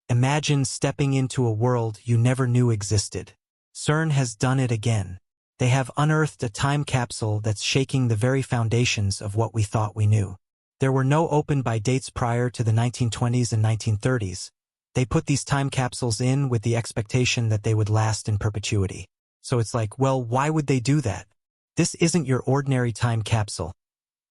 Imagine stepping into a world you never knew existed. CERN has done it again. They have unearthed a time capsule that's shaking the very foundations of what we thought we knew. There were no open-by dates prior to the 1920s and 1930s. They put these time capsules in with the expectation that they would last in perpetuity. So it's like, well, why would they do that? This isn't your ordinary time capsule,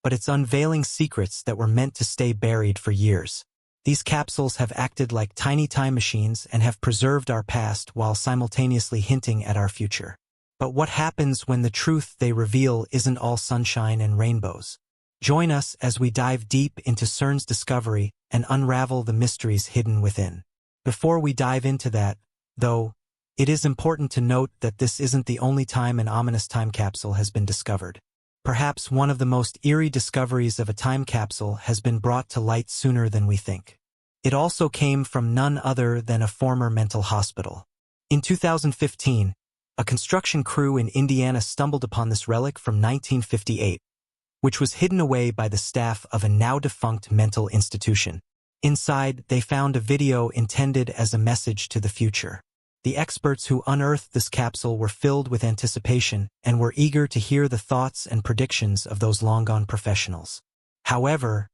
but it's unveiling secrets that were meant to stay buried for years. These capsules have acted like tiny time machines and have preserved our past while simultaneously hinting at our future. But what happens when the truth they reveal isn't all sunshine and rainbows? Join us as we dive deep into CERN's discovery and unravel the mysteries hidden within. Before we dive into that, though, it is important to note that this isn't the only time an ominous time capsule has been discovered. Perhaps one of the most eerie discoveries of a time capsule has been brought to light sooner than we think. It also came from none other than a former mental hospital. In 2015, a construction crew in Indiana stumbled upon this relic from 1958, which was hidden away by the staff of a now-defunct mental institution. Inside, they found a video intended as a message to the future. The experts who unearthed this capsule were filled with anticipation and were eager to hear the thoughts and predictions of those long-gone professionals. However,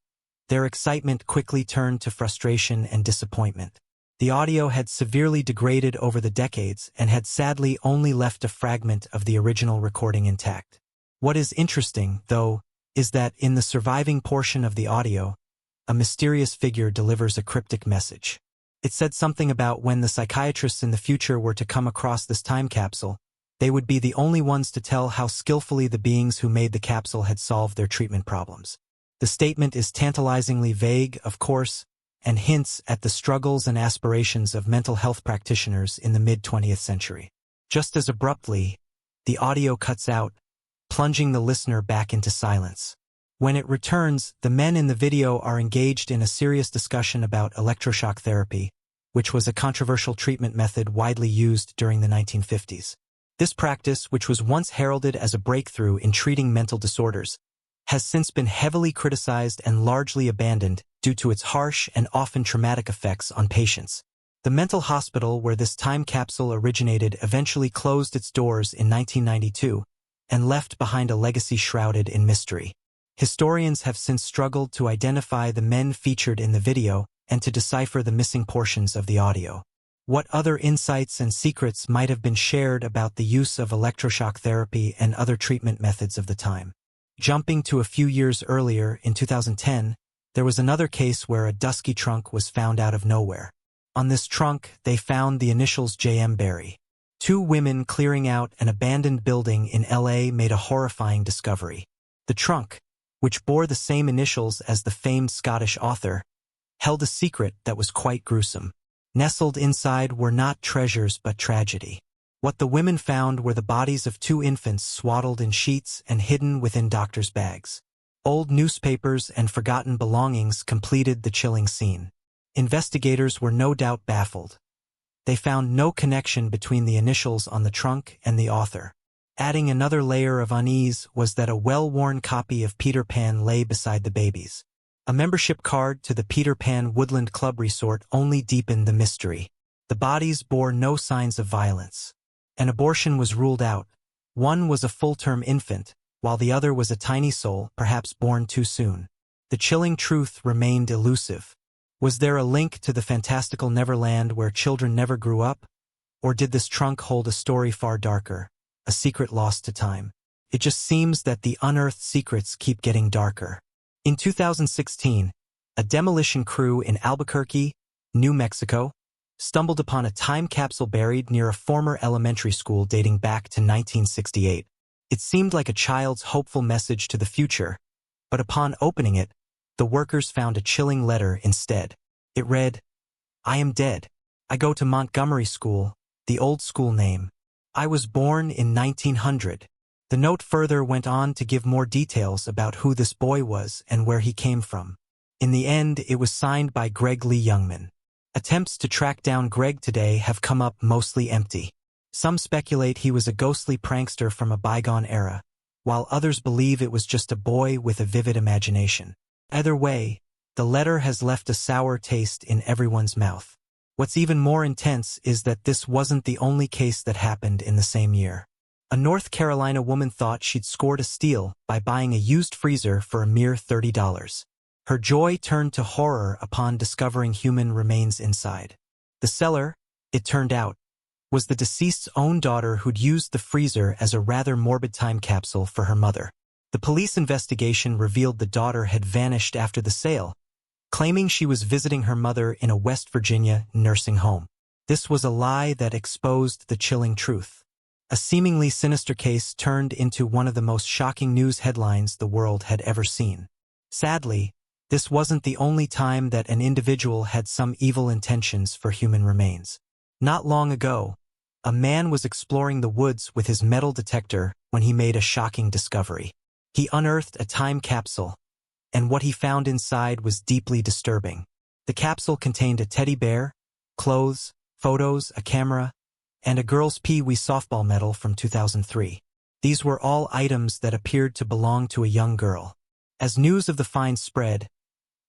their excitement quickly turned to frustration and disappointment. The audio had severely degraded over the decades and had sadly only left a fragment of the original recording intact. What is interesting, though, is that in the surviving portion of the audio, a mysterious figure delivers a cryptic message. It said something about when the psychiatrists in the future were to come across this time capsule, they would be the only ones to tell how skillfully the beings who made the capsule had solved their treatment problems. The statement is tantalizingly vague, of course, and hints at the struggles and aspirations of mental health practitioners in the mid-20th century. Just as abruptly, the audio cuts out, plunging the listener back into silence. When it returns, the men in the video are engaged in a serious discussion about electroshock therapy, which was a controversial treatment method widely used during the 1950s. This practice, which was once heralded as a breakthrough in treating mental disorders, has since been heavily criticized and largely abandoned due to its harsh and often traumatic effects on patients. The mental hospital where this time capsule originated eventually closed its doors in 1992 and left behind a legacy shrouded in mystery. Historians have since struggled to identify the men featured in the video and to decipher the missing portions of the audio. What other insights and secrets might have been shared about the use of electroshock therapy and other treatment methods of the time? Jumping to a few years earlier, in 2010, there was another case where a dusky trunk was found out of nowhere. On this trunk, they found the initials J.M. Barrie. Two women clearing out an abandoned building in LA made a horrifying discovery. The trunk, which bore the same initials as the famed Scottish author, held a secret that was quite gruesome. Nestled inside were not treasures but tragedy. What the women found were the bodies of two infants swaddled in sheets and hidden within doctors' bags. Old newspapers and forgotten belongings completed the chilling scene. Investigators were no doubt baffled. They found no connection between the initials on the trunk and the author. Adding another layer of unease was that a well-worn copy of Peter Pan lay beside the babies. A membership card to the Peter Pan Woodland Club resort only deepened the mystery. The bodies bore no signs of violence. An abortion was ruled out. One was a full-term infant, while the other was a tiny soul, perhaps born too soon. The chilling truth remained elusive. Was there a link to the fantastical Neverland where children never grew up? Or did this trunk hold a story far darker, a secret lost to time? It just seems that the unearthed secrets keep getting darker. In 2016, a demolition crew in Albuquerque, New Mexico, stumbled upon a time capsule buried near a former elementary school dating back to 1968. It seemed like a child's hopeful message to the future, but upon opening it, the workers found a chilling letter instead. It read, "I am dead. I go to Montgomery School, the old school name. I was born in 1900. The note further went on to give more details about who this boy was and where he came from. In the end, it was signed by Greg Lee Youngman. Attempts to track down Greg today have come up mostly empty. Some speculate he was a ghostly prankster from a bygone era, while others believe it was just a boy with a vivid imagination. Either way, the letter has left a sour taste in everyone's mouth. What's even more intense is that this wasn't the only case that happened in the same year. A North Carolina woman thought she'd scored a steal by buying a used freezer for a mere $30. Her joy turned to horror upon discovering human remains inside. The seller, it turned out, was the deceased's own daughter who'd used the freezer as a rather morbid time capsule for her mother. The police investigation revealed the daughter had vanished after the sale, claiming she was visiting her mother in a West Virginia nursing home. This was a lie that exposed the chilling truth. A seemingly sinister case turned into one of the most shocking news headlines the world had ever seen. Sadly, this wasn't the only time that an individual had some evil intentions for human remains. Not long ago, a man was exploring the woods with his metal detector when he made a shocking discovery. He unearthed a time capsule, and what he found inside was deeply disturbing. The capsule contained a teddy bear, clothes, photos, a camera, and a girl's Pee-wee softball medal from 2003. These were all items that appeared to belong to a young girl. As news of the find spread,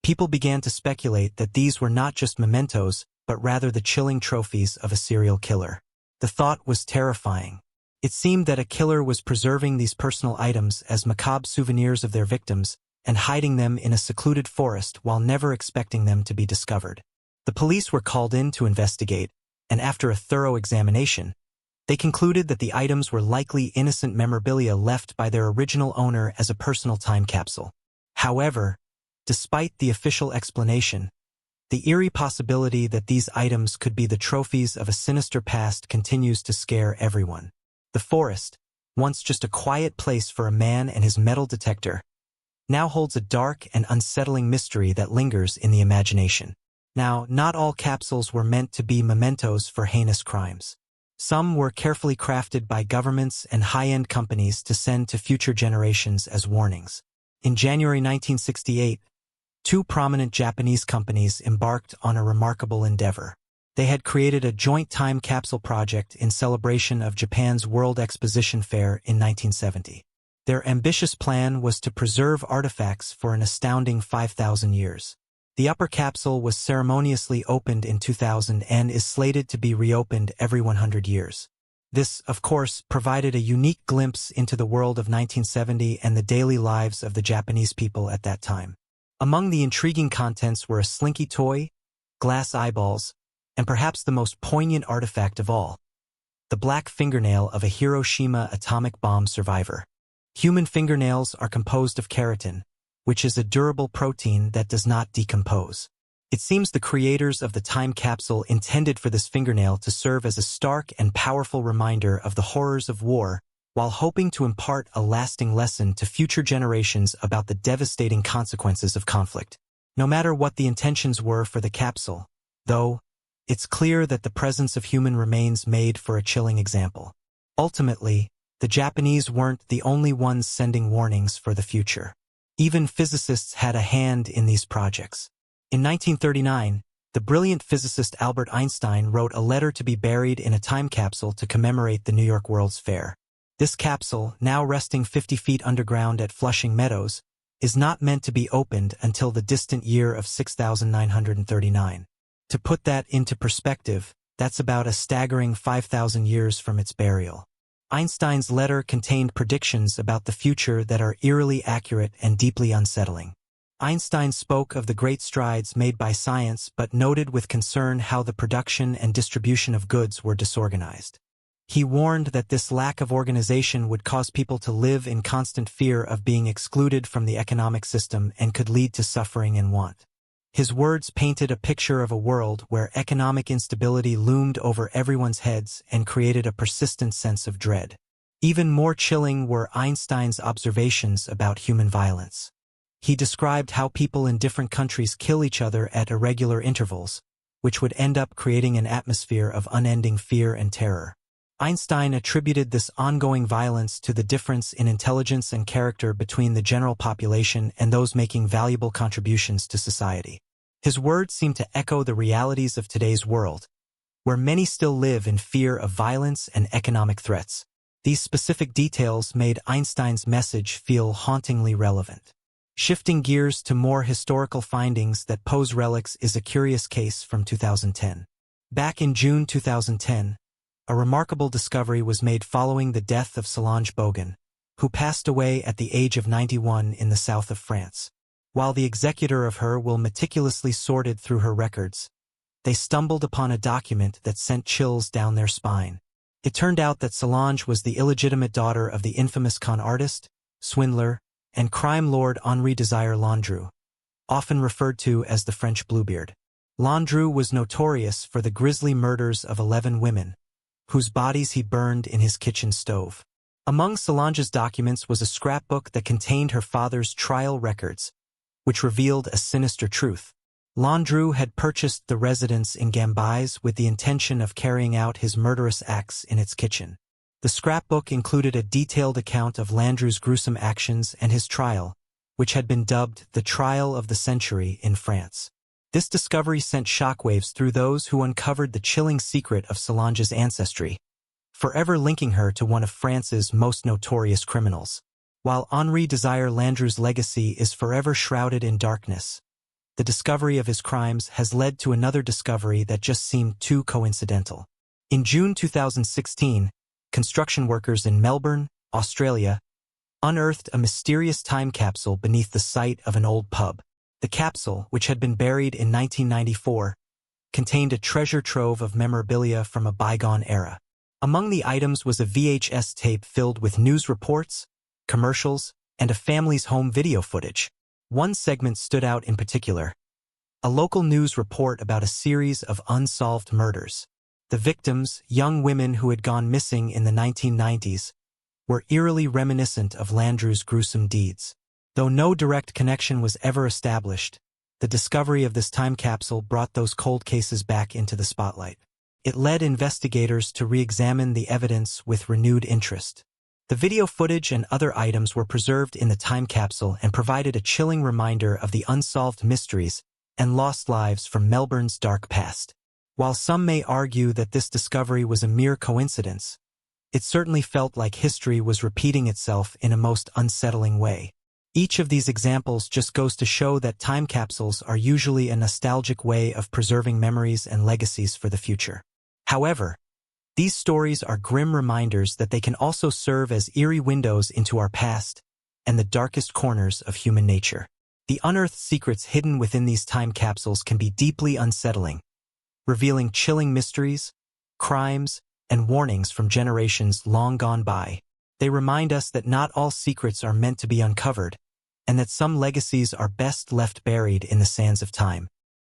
people began to speculate that these were not just mementos, but rather the chilling trophies of a serial killer. The thought was terrifying. It seemed that a killer was preserving these personal items as macabre souvenirs of their victims and hiding them in a secluded forest while never expecting them to be discovered. The police were called in to investigate, and after a thorough examination, they concluded that the items were likely innocent memorabilia left by their original owner as a personal time capsule. However, despite the official explanation, the eerie possibility that these items could be the trophies of a sinister past continues to scare everyone. The forest, once just a quiet place for a man and his metal detector, now holds a dark and unsettling mystery that lingers in the imagination. Now, not all capsules were meant to be mementos for heinous crimes. Some were carefully crafted by governments and high-end companies to send to future generations as warnings. In January 1968, two prominent Japanese companies embarked on a remarkable endeavor. They had created a joint time capsule project in celebration of Japan's World Exposition Fair in 1970. Their ambitious plan was to preserve artifacts for an astounding 5,000 years. The upper capsule was ceremoniously opened in 2000 and is slated to be reopened every 100 years. This, of course, provided a unique glimpse into the world of 1970 and the daily lives of the Japanese people at that time. Among the intriguing contents were a slinky toy, glass eyeballs, and perhaps the most poignant artifact of all, the black fingernail of a Hiroshima atomic bomb survivor. Human fingernails are composed of keratin, which is a durable protein that does not decompose. It seems the creators of the time capsule intended for this fingernail to serve as a stark and powerful reminder of the horrors of war, while hoping to impart a lasting lesson to future generations about the devastating consequences of conflict. No matter what the intentions were for the capsule, though, it's clear that the presence of human remains made for a chilling example. Ultimately, the Japanese weren't the only ones sending warnings for the future. Even physicists had a hand in these projects. In 1939, the brilliant physicist Albert Einstein wrote a letter to be buried in a time capsule to commemorate the New York World's Fair. This capsule, now resting 50 feet underground at Flushing Meadows, is not meant to be opened until the distant year of 6939. To put that into perspective, that's about a staggering 5,000 years from its burial. Einstein's letter contained predictions about the future that are eerily accurate and deeply unsettling. Einstein spoke of the great strides made by science but noted with concern how the production and distribution of goods were disorganized. He warned that this lack of organization would cause people to live in constant fear of being excluded from the economic system and could lead to suffering and want. His words painted a picture of a world where economic instability loomed over everyone's heads and created a persistent sense of dread. Even more chilling were Einstein's observations about human violence. He described how people in different countries kill each other at irregular intervals, which would end up creating an atmosphere of unending fear and terror. Einstein attributed this ongoing violence to the difference in intelligence and character between the general population and those making valuable contributions to society. His words seem to echo the realities of today's world, where many still live in fear of violence and economic threats. These specific details made Einstein's message feel hauntingly relevant. Shifting gears to more historical findings that pose relics is a curious case from 2010. Back in June 2010, a remarkable discovery was made following the death of Solange Bogan, who passed away at the age of 91 in the south of France. While the executor of her will meticulously sorted through her records, they stumbled upon a document that sent chills down their spine. It turned out that Solange was the illegitimate daughter of the infamous con artist, swindler, and crime lord Henri Desire Landru, often referred to as the French Bluebeard. Landru was notorious for the grisly murders of 11 women, whose bodies he burned in his kitchen stove. Among Solange's documents was a scrapbook that contained her father's trial records, which revealed a sinister truth. Landru had purchased the residence in Gambais with the intention of carrying out his murderous acts in its kitchen. The scrapbook included a detailed account of Landru's gruesome actions and his trial, which had been dubbed the trial of the century in France. This discovery sent shockwaves through those who uncovered the chilling secret of Solange's ancestry, forever linking her to one of France's most notorious criminals. While Henri Desire Landru's legacy is forever shrouded in darkness, the discovery of his crimes has led to another discovery that just seemed too coincidental. In June 2016, construction workers in Melbourne, Australia, unearthed a mysterious time capsule beneath the site of an old pub. The capsule, which had been buried in 1994, contained a treasure trove of memorabilia from a bygone era. Among the items was a VHS tape filled with news reports, commercials, and a family's home video footage. One segment stood out in particular: a local news report about a series of unsolved murders. The victims, young women who had gone missing in the 1990s, were eerily reminiscent of Landru's gruesome deeds. Though no direct connection was ever established, the discovery of this time capsule brought those cold cases back into the spotlight. It led investigators to re-examine the evidence with renewed interest. The video footage and other items were preserved in the time capsule and provided a chilling reminder of the unsolved mysteries and lost lives from Melbourne's dark past. While some may argue that this discovery was a mere coincidence, it certainly felt like history was repeating itself in a most unsettling way. Each of these examples just goes to show that time capsules are usually a nostalgic way of preserving memories and legacies for the future. However, these stories are grim reminders that they can also serve as eerie windows into our past and the darkest corners of human nature. The unearthed secrets hidden within these time capsules can be deeply unsettling, revealing chilling mysteries, crimes, and warnings from generations long gone by. They remind us that not all secrets are meant to be uncovered, and that some legacies are best left buried in the sands of time.